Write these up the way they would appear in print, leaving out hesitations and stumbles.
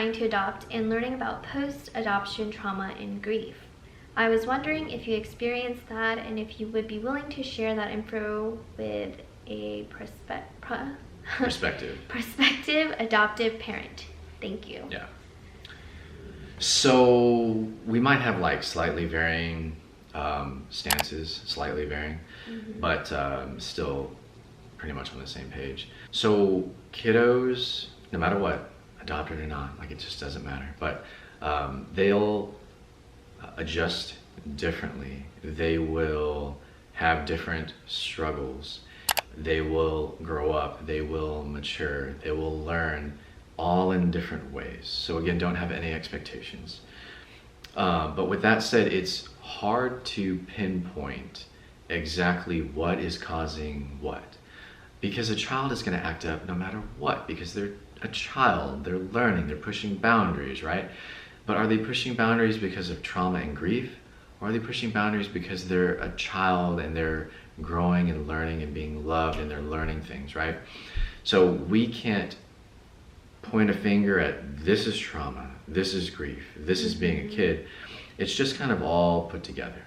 trying to adopt and learning about post-adoption trauma and grief. I was wondering if you experienced that and if you would be willing to share that info with a prospective adoptive parent. Thank you. Yeah. So we might have like slightly varying stances, but still pretty much on the same page. So kiddos, no matter what, adopted or not, like it just doesn't matter, but they'll adjust differently. They will have different struggles. They will grow up, they will mature, they will learn, all in different ways. So again, don't have any expectations. But with that said, it's hard to pinpoint exactly what is causing what. Because a child is going to act up no matter what, because they're a child, they're learning, they're pushing boundaries, right? But are they pushing boundaries because of trauma and grief? Or are they pushing boundaries because they're a child and they're growing and learning and being loved and they're learning things, right? So we can't point a finger at this is trauma, this is grief, this is being a kid. It's just kind of all put together.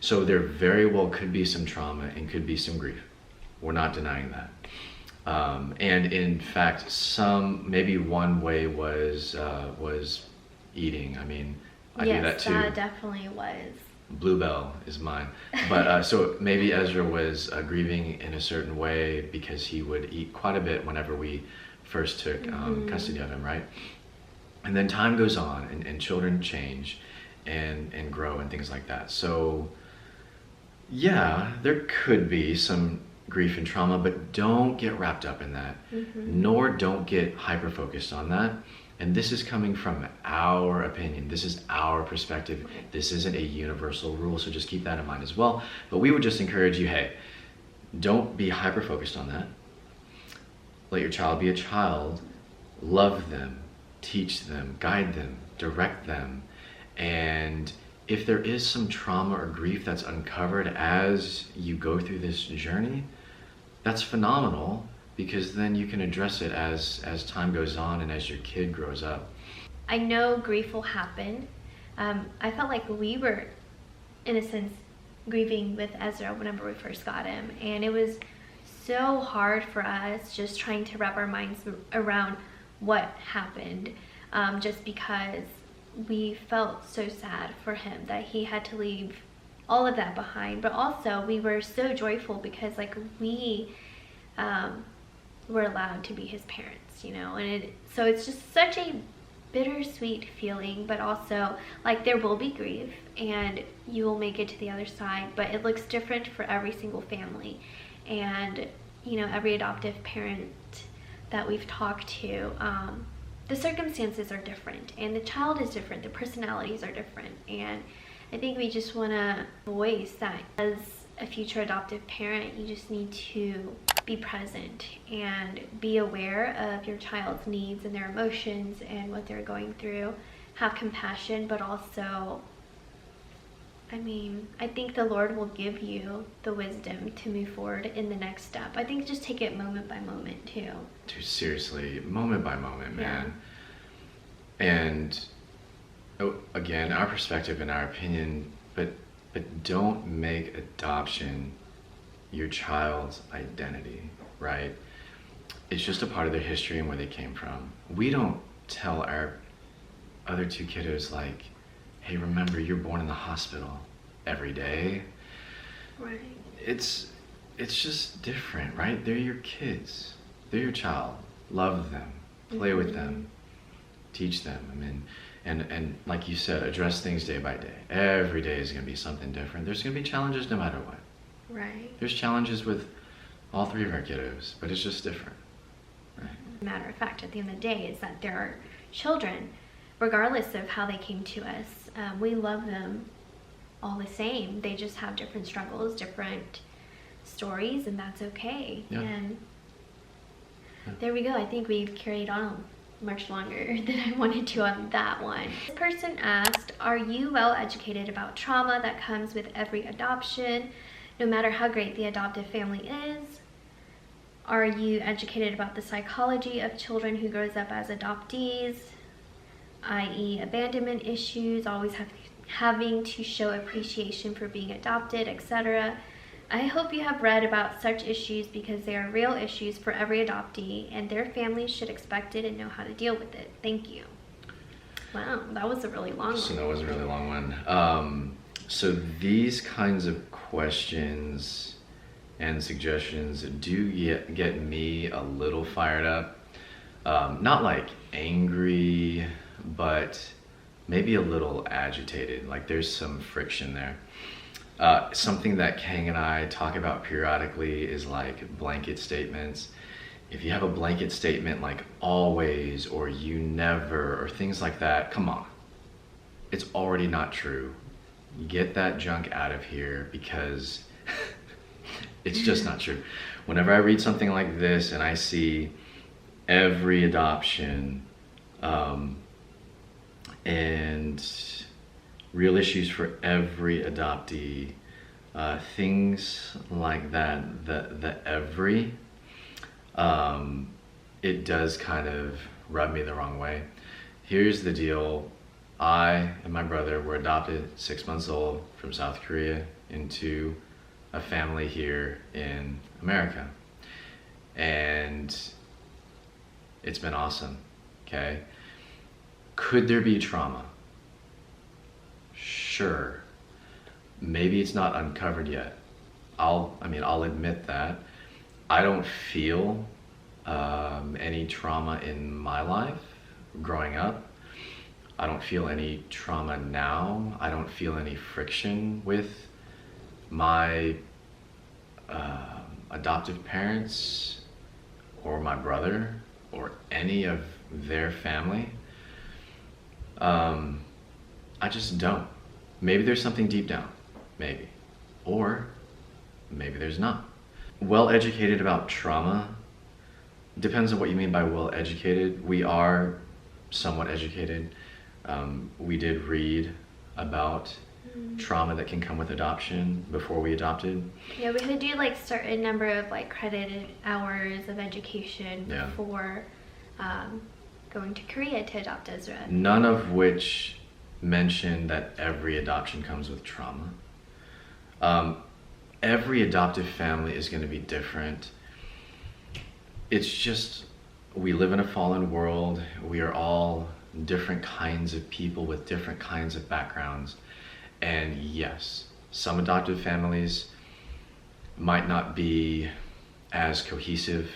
So there very well could be some trauma and could be some grief. We're not denying that. And in fact, maybe one way was eating. I mean, I do that too. Yes, that definitely was. Bluebell is mine. But so maybe Ezra was grieving in a certain way because he would eat quite a bit whenever we first took custody of him, right? And then time goes on and children change and grow and things like that. So yeah, there could be some grief and trauma, but don't get wrapped up in that, nor don't get hyper-focused on that. And this is coming from our opinion. This is our perspective. This isn't a universal rule, so just keep that in mind as well. But we would just encourage you, hey, don't be hyper-focused on that. Let your child be a child. Love them, teach them, guide them, direct them. And if there is some trauma or grief that's uncovered as you go through this journey, that's phenomenal, because then you can address it as time goes on and as your kid grows up. I know grief will happen. I felt like we were, in a sense, grieving with Ezra whenever we first got him, and it was so hard for us just trying to wrap our minds around what happened, just because we felt so sad for him that he had to leave all of that behind. But also we were so joyful because like we were allowed to be his parents, you know, and so it's just such a bittersweet feeling. But also, like, there will be grief and you will make it to the other side, but it looks different for every single family. And you know, every adoptive parent that we've talked to, the circumstances are different and the child is different, the personalities are different. And I think we just want to voice that as a future adoptive parent, you just need to be present and be aware of your child's needs and their emotions and what they're going through. Have compassion, but also, I mean, I think the Lord will give you the wisdom to move forward in the next step. I think just take it moment by moment too. Dude, seriously, moment by moment, man. Yeah. And again, our perspective and our opinion, but don't make adoption your child's identity, right? It's just a part of their history and where they came from. We don't tell our other two kiddos like, hey, remember, you're born in the hospital every day. Right. It's just different, right? They're your kids. They're your child. Love them. Play with them. Teach them. I mean, and like you said, address things day by day. Every day is going to be something different. There's going to be challenges no matter what. Right. There's challenges with all three of our kiddos, but it's just different. Right. Matter of fact, at the end of the day, is that there are children, regardless of how they came to us. We love them all the same. They just have different struggles, different stories, and that's okay. Yeah. And there we go. I think we've carried on much longer than I wanted to on that one. This person asked, are you well educated about trauma that comes with every adoption, no matter how great the adoptive family is? Are you educated about the psychology of children who grows up as adoptees, i.e. abandonment issues, always having to show appreciation for being adopted, etc.? I hope you have read about such issues because they are real issues for every adoptee and their families should expect it and know how to deal with it. Thank you. Wow, that was a really long one. So that was a really long one. So these kinds of questions and suggestions do get me a little fired up. Not like angry, but maybe a little agitated. Like there's some friction there. Something that Kang and I talk about periodically is like blanket statements. If you have a blanket statement like always or you never or things like that, come on. It's already not true. Get that junk out of here because it's just not true. Whenever I read something like this and I see every adoption and real issues for every adoptee, things like that, the every, it does kind of rub me the wrong way. Here's the deal. I and my brother were adopted 6 months old from South Korea into a family here in America. And it's been awesome, okay? Could there be trauma? Sure. Maybe it's not uncovered yet. I'll admit that. I don't feel any trauma in my life growing up. I don't feel any trauma now. I don't feel any friction with my adoptive parents or my brother or any of their family. I just don't. Maybe there's something deep down, maybe. Or maybe there's not. Well educated about trauma depends on what you mean by well educated. We are somewhat educated. We did read about trauma that can come with adoption before we adopted. Yeah, we had to do like certain number of like credited hours of education Yeah. before going to Korea to adopt Ezra. None of which mention that every adoption comes with trauma. Every adoptive family is going to be different. It's just, we live in a fallen world. We are all different kinds of people with different kinds of backgrounds. And yes, some adoptive families might not be as cohesive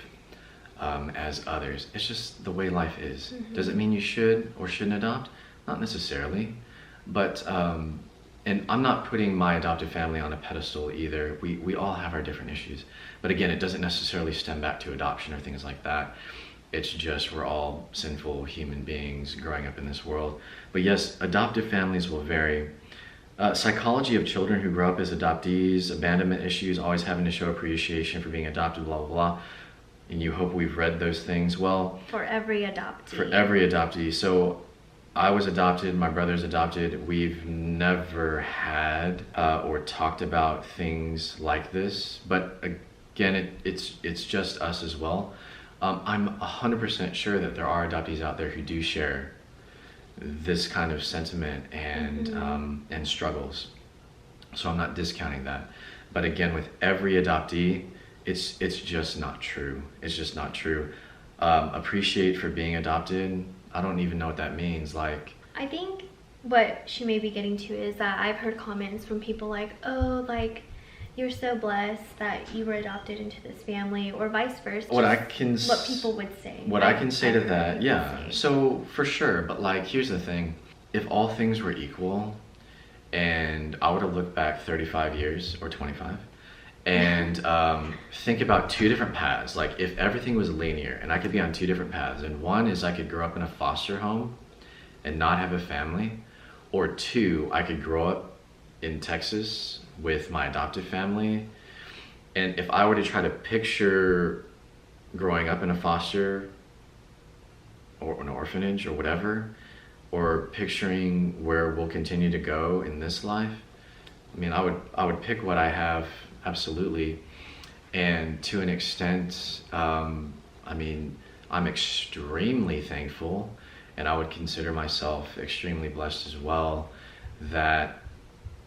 as others. It's just the way life is. Mm-hmm. Does it mean you should or shouldn't adopt? Not necessarily. But, and I'm not putting my adoptive family on a pedestal either. We all have our different issues. But again, it doesn't necessarily stem back to adoption or things like that. It's just we're all sinful human beings growing up in this world. But yes, adoptive families will vary. Psychology of children who grow up as adoptees, abandonment issues, always having to show appreciation for being adopted, blah, blah, blah. And you hope we've read those things. Well, for every adoptee. For every adoptee. So I was adopted, my brother's adopted. We've never had or talked about things like this. But again, it's just us as well. I'm 100% sure that there are adoptees out there who do share this kind of sentiment and and struggles. So I'm not discounting that. But again, with every adoptee, it's just not true. It's just not true. Appreciate for being adopted. I don't even know what that means. Like, I think what she may be getting to is that I've heard comments from people like, oh, like, you're so blessed that you were adopted into this family, or vice versa. What people would say. What I can say to that, yeah. So for sure, but like, here's the thing. If all things were equal, and I would have looked back 35 years or 25, and think about two different paths. Like if everything was linear, and I could be on two different paths, and one is I could grow up in a foster home and not have a family, or two, I could grow up in Texas with my adoptive family. And if I were to try to picture growing up in a foster or an orphanage or whatever, or picturing where we'll continue to go in this life, I mean, I would pick what I have, absolutely. And to an extent, I mean, I'm extremely thankful, and I would consider myself extremely blessed as well, that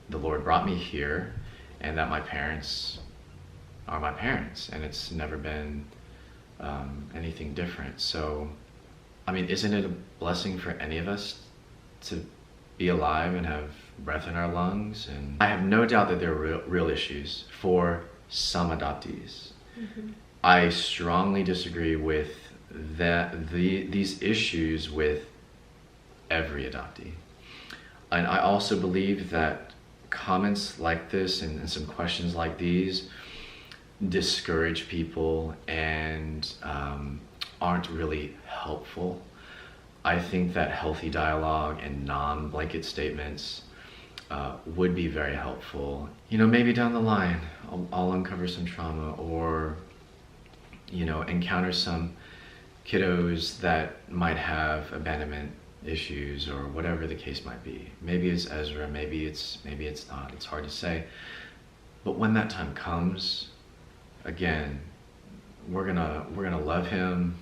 the Lord brought me here, and that my parents are my parents, and it's never been anything different. So, I mean, isn't it a blessing for any of us to be alive and have breath in our lungs? And I have no doubt that there are real issues for some adoptees. I strongly disagree with these issues with every adoptee. And I also believe that comments like this and some questions like these discourage people and aren't really helpful. I think that healthy dialogue and non-blanket statements would be very helpful. You know, maybe down the line, I'll uncover some trauma, or, you know, encounter some kiddos that might have abandonment issues, or whatever the case might be. Maybe it's Ezra, maybe it's not. It's hard to say. But when that time comes, again, we're gonna love him,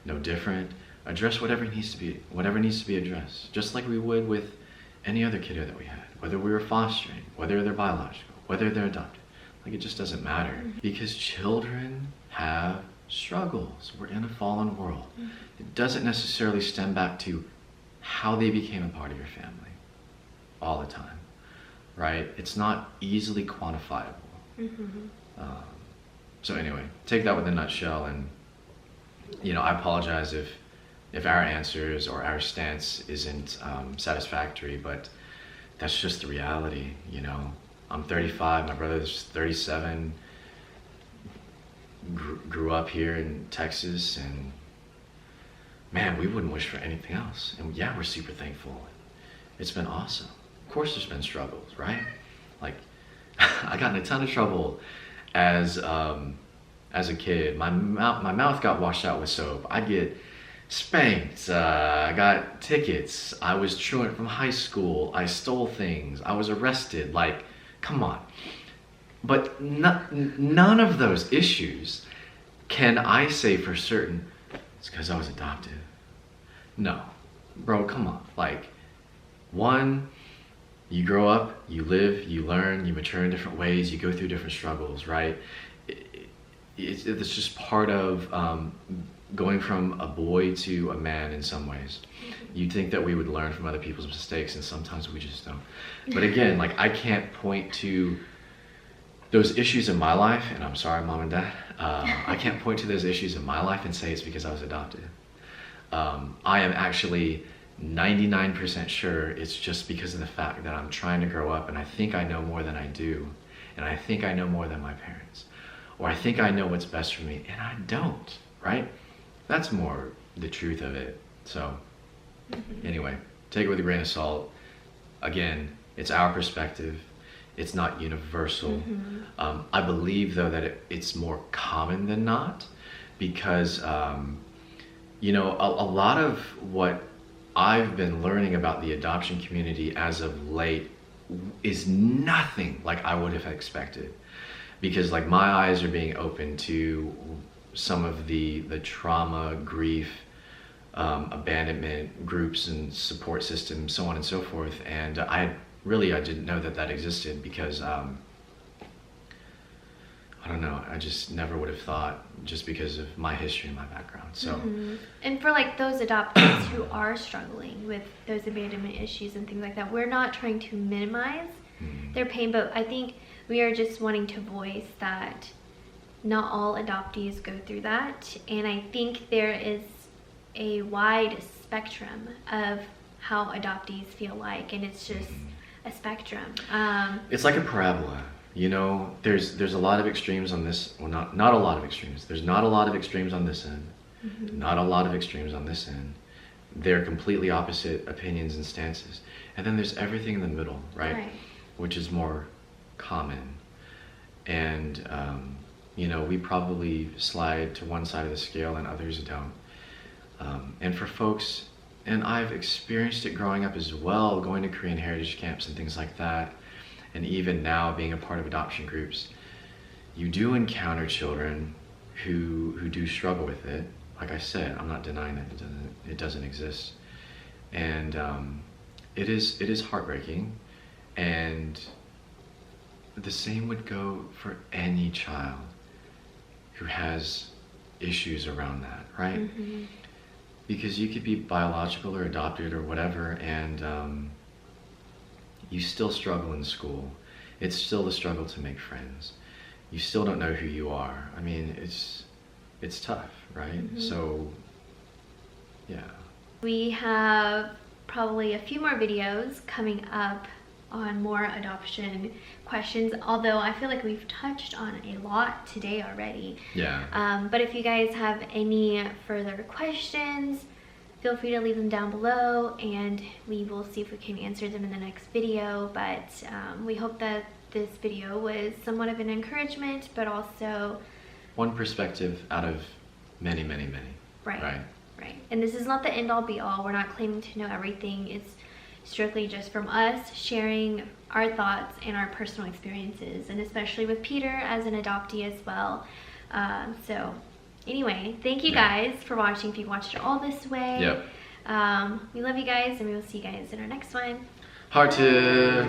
no different. Address whatever needs to be addressed, just like we would with any other kiddo that we had, whether we were fostering, whether they're biological, whether they're adopted. Like, it just doesn't matter, because children have struggles. We're in a fallen world. It doesn't necessarily stem back to how they became a part of your family all the time, right? It's not easily quantifiable. So anyway, take that with a nutshell, and, you know, I apologize if our answers or our stance isn't satisfactory, but that's just the reality, you know. I'm 35, my brother's 37, grew up here in Texas, and man, we wouldn't wish for anything else. And yeah, we're super thankful. It's been awesome. Of course there's been struggles, right? Like, I got in a ton of trouble as a kid. My mouth got washed out with soap. I'd get spanked. I got tickets. I was truant from high school. I stole things. I was arrested. Like, come on. But none of those issues can I say for certain it's because I was adopted. No, bro, come on. Like, one, you grow up, you live, you learn, you mature in different ways, you go through different struggles, right? It's just part of going from a boy to a man in some ways. You'd think that we would learn from other people's mistakes, and sometimes we just don't. But again, like, I can't point to those issues in my life, and I'm sorry, Mom and Dad, I can't point to those issues in my life and say it's because I was adopted. I am actually 99% sure it's just because of the fact that I'm trying to grow up, and I think I know more than I do, and I think I know more than my parents, or I think I know what's best for me, and I don't, right? That's more the truth of it. So anyway, take it with a grain of salt. Again, it's our perspective. It's not universal. I believe, though, that it's more common than not, because, you know, a lot of what I've been learning about the adoption community as of late is nothing like I would have expected. Because, like, my eyes are being opened to some of the trauma, grief, abandonment groups and support systems, so on and so forth. And I didn't know that existed, because I don't know, I just never would have thought, just because of my history and my background. So and for, like, those adoptees who are struggling with those abandonment issues and things like that, we're not trying to minimize their pain, but I think we are just wanting to voice that not all adoptees go through that. And I think there is a wide spectrum of how adoptees feel like, and it's just a spectrum. It's like a parabola, you know. There's a lot of extremes on this, well, not a lot of extremes. There's not a lot of extremes on this end, not a lot of extremes on this end. They're completely opposite opinions and stances. And then there's everything in the middle, right? Which is more common. And you know, we probably slide to one side of the scale and others don't. And for folks, and I've experienced it growing up as well, going to Korean heritage camps and things like that, and even now being a part of adoption groups, you do encounter children who do struggle with it. Like I said, I'm not denying that it doesn't exist, and it is heartbreaking, and the same would go for any child who has issues around that, right? Mm-hmm. Because you could be biological or adopted or whatever, and you still struggle in school. It's still the struggle to make friends. You still don't know who you are. I mean, it's tough, right? Mm-hmm. So, yeah. We have probably a few more videos coming up on more adoption questions, although I feel like we've touched on a lot today already. Yeah. But if you guys have any further questions, feel free to leave them down below and we will see if we can answer them in the next video. But we hope that this video was somewhat of an encouragement, but also one perspective out of many, many, many. Right. And this is not the end all be all. We're not claiming to know everything. It's strictly just from us sharing our thoughts and our personal experiences, and especially with Peter as an adoptee as well. So anyway, thank you guys for watching if you watched it all this way. Yep. We love you guys, and we will see you guys in our next one. Heart to